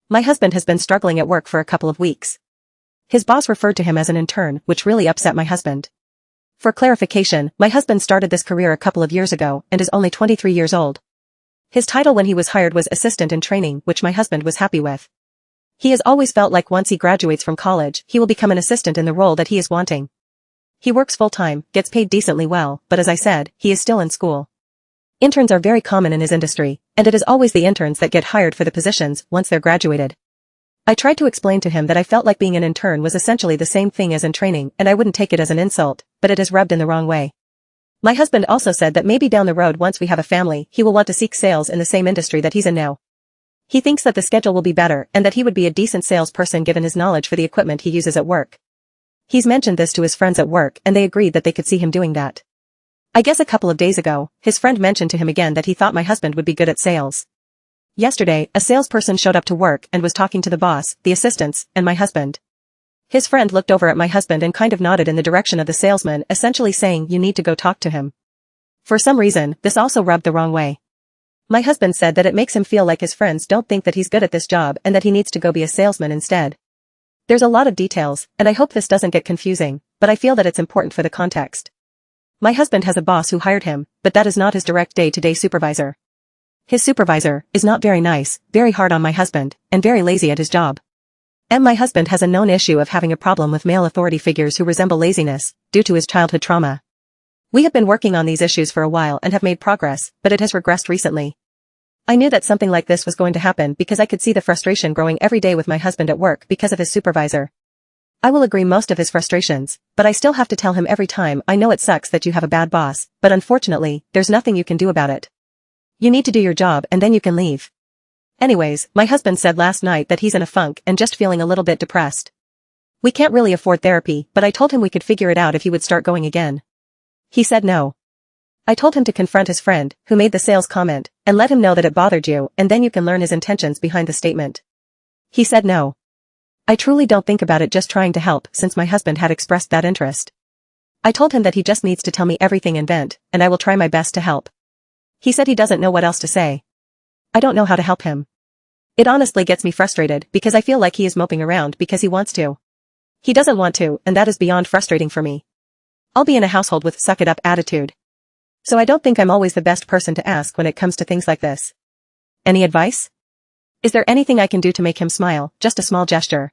My husband has been struggling at work for a couple of weeks. His boss referred to him as an intern, which really upset my husband. For clarification, my husband started this career a couple of years ago and is only 23 years old. His title when he was hired was assistant in training, which my husband was happy with. He has always felt like once he graduates from college, he will become an assistant in the role that he is wanting. He works full-time, gets paid decently well, but as I said, he is still in school. Interns are very common in his industry, and it is always the interns that get hired for the positions once they're graduated. I tried to explain to him that I felt like being an intern was essentially the same thing as in training and I wouldn't take it as an insult, but it is rubbed in the wrong way. My husband also said that maybe down the road once we have a family, he will want to seek sales in the same industry that he's in now. He thinks that the schedule will be better and that he would be a decent salesperson given his knowledge for the equipment he uses at work. He's mentioned this to his friends at work and they agreed that they could see him doing that. I guess a couple of days ago, his friend mentioned to him again that he thought my husband would be good at sales. Yesterday, a salesperson showed up to work and was talking to the boss, the assistants, and my husband. His friend looked over at my husband and kind of nodded in the direction of the salesman, essentially saying you need to go talk to him. For some reason, this also rubbed the wrong way. My husband said that it makes him feel like his friends don't think that he's good at this job and that he needs to go be a salesman instead. There's a lot of details, and I hope this doesn't get confusing, but I feel that it's important for the context. My husband has a boss who hired him, but that is not his direct day-to-day supervisor. His supervisor is not very nice, very hard on my husband, and very lazy at his job. My husband has a known issue of having a problem with male authority figures who resemble laziness, due to his childhood trauma. We have been working on these issues for a while and have made progress, but it has regressed recently. I knew that something like this was going to happen because I could see the frustration growing every day with my husband at work because of his supervisor. I will agree most of his frustrations, but I still have to tell him every time I know it sucks that you have a bad boss, but unfortunately, there's nothing you can do about it. You need to do your job and then you can leave. Anyways, my husband said last night that he's in a funk and just feeling a little bit depressed. We can't really afford therapy, but I told him we could figure it out if he would start going again. He said no. I told him to confront his friend, who made the sales comment, and let him know that it bothered you and then you can learn his intentions behind the statement. He said no. I truly don't think about it just trying to help since my husband had expressed that interest. I told him that he just needs to tell me everything and vent, and I will try my best to help. He said he doesn't know what else to say. I don't know how to help him. It honestly gets me frustrated because I feel like he is moping around because he wants to. He doesn't want to, and that is beyond frustrating for me. I'll be in a household with suck-it-up attitude. So I don't think I'm always the best person to ask when it comes to things like this. Any advice? Is there anything I can do to make him smile, just a small gesture?